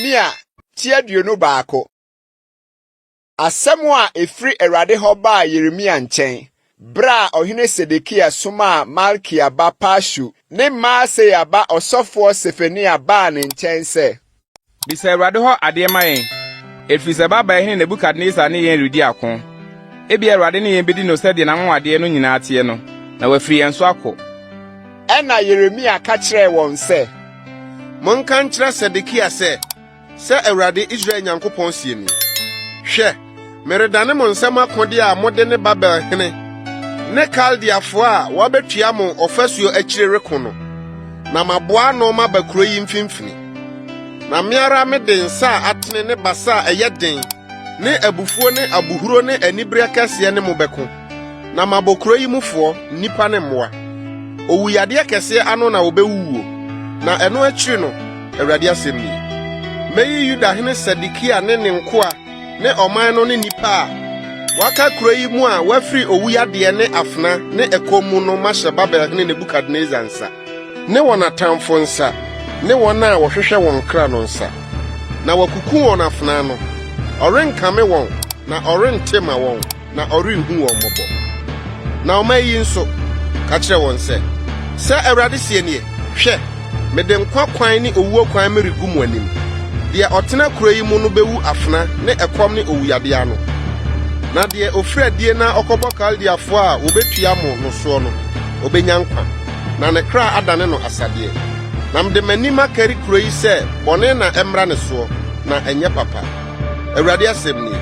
Jeremia tiaduonu baako. Asɛm a efiri Awurade hɔ baa Yeremia nkyɛn. Bra ɔhene Zedekiah soma Malkia ba Pashu ne Maaseya ba ɔsɔfoɔ Sefania baa ne nkyɛn sɛ. Bisa Awurade hɔ adeɛ ma yɛn. Efiri sɛ baba hene Nebukadnezar ne yɛn redi ako. Ebi Awurade ne yɛn bedi no sɛ de n'anwonwade no nyinaa tie no. Na wafiri yɛn so akɔ. Ɛna Yeremia ka kyerɛɛ wɔn sɛ. Monka nkyerɛ Zedekiah sɛ Awurade Israel Nyankopɔn sie ni. Hwɛ, meredane mo nsɛm akode a mode ne Babel hene ne Kaldeafo a wɔabetua mo ɔfasuo akyire reko no. Na maboa no ma bakuro yi mfimfini. Na meara mede nsa a atene ne basa a ɛyɛ den ne abufuo ne abuhuro ne anibere kɛseɛ ne mo bɛko. Na mabokuro yi mufoɔ nipa ne mmoa. Owuyade kɛseɛ ano na wobɛwuwo. Na ɛno akyiri no, Awurade asɛm ni. Meyi Yuda hene Zedekiah ne nkoa ne ɔman no ne nipa a waka kuro yi mu a wafiri owuyade ne afena ne ɛkɔmu no mahyɛ Babel hene Nebukadnezar nsa. Ne wɔn atamfo nsa, ne wɔn a wɔhwehwɛ wɔn kra no nsa. Na wakuku wɔn afena no. Ɔrenkame wɔn, na ɔrentema wɔn, na ɔrenhu wɔn mmɔbɔ. Na ɔma yi nso ka kyerɛ wɔn sɛ Awurade sie nie, hwɛ, mede nkwa kwan ne owuo kwan meregu mu anim. Deɛ ɔtena kuro yi mu no bewu afena ne ɛkɔm ne owuyade ano. Na deɛ ofradie na ɔkɔbɔ Kaldeafo a wobetua mo no soɔ no, obenya nkwa. Na ne kra adane no asadeɛ. Na mede m'anim akari kuro yi sɛ bɔne na ɛmmra ne soɔ, na ɛnyɛ papa. Awurade asɛm ni.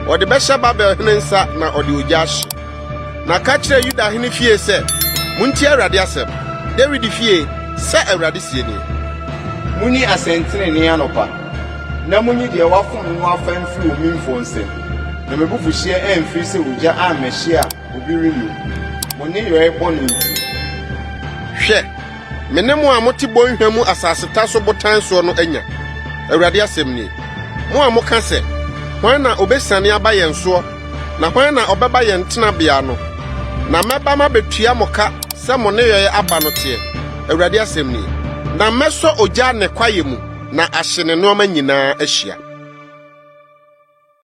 Ɔde bɛhyɛ Babel hene nsa na ɔde ogya ahye. Na ka kyerɛ Yuda hene fie sɛ, muntie Awurade asɛm. David fie, sɛ Awurade sie ni. Muni asɛntene ne anopa. Na munyi deɛ wafom no afa mfiri omimfo nsɛm. Na mebufuhyɛ ɛmfiri sɛ ogya ammɛhye a obi renni. Mo ne yɛre bɔne nti. Hwɛ, me ne mo a mote bɔnhwa mu asaseta so botan soɔ no anya. Awurade asɛm ni. Mo a moka sɛ, hwan na obesane aba yɛn soɔ, na hwan na ɔbɛba yɛn tenabea no. Na mɛba ma betua mo ka sɛ mo ne yɛre aba no teɛ. Awurade asɛm ni. Na mɛsɔ ogya ne kwaye mu, na ahye ne nneɛma nyinaa ahyia.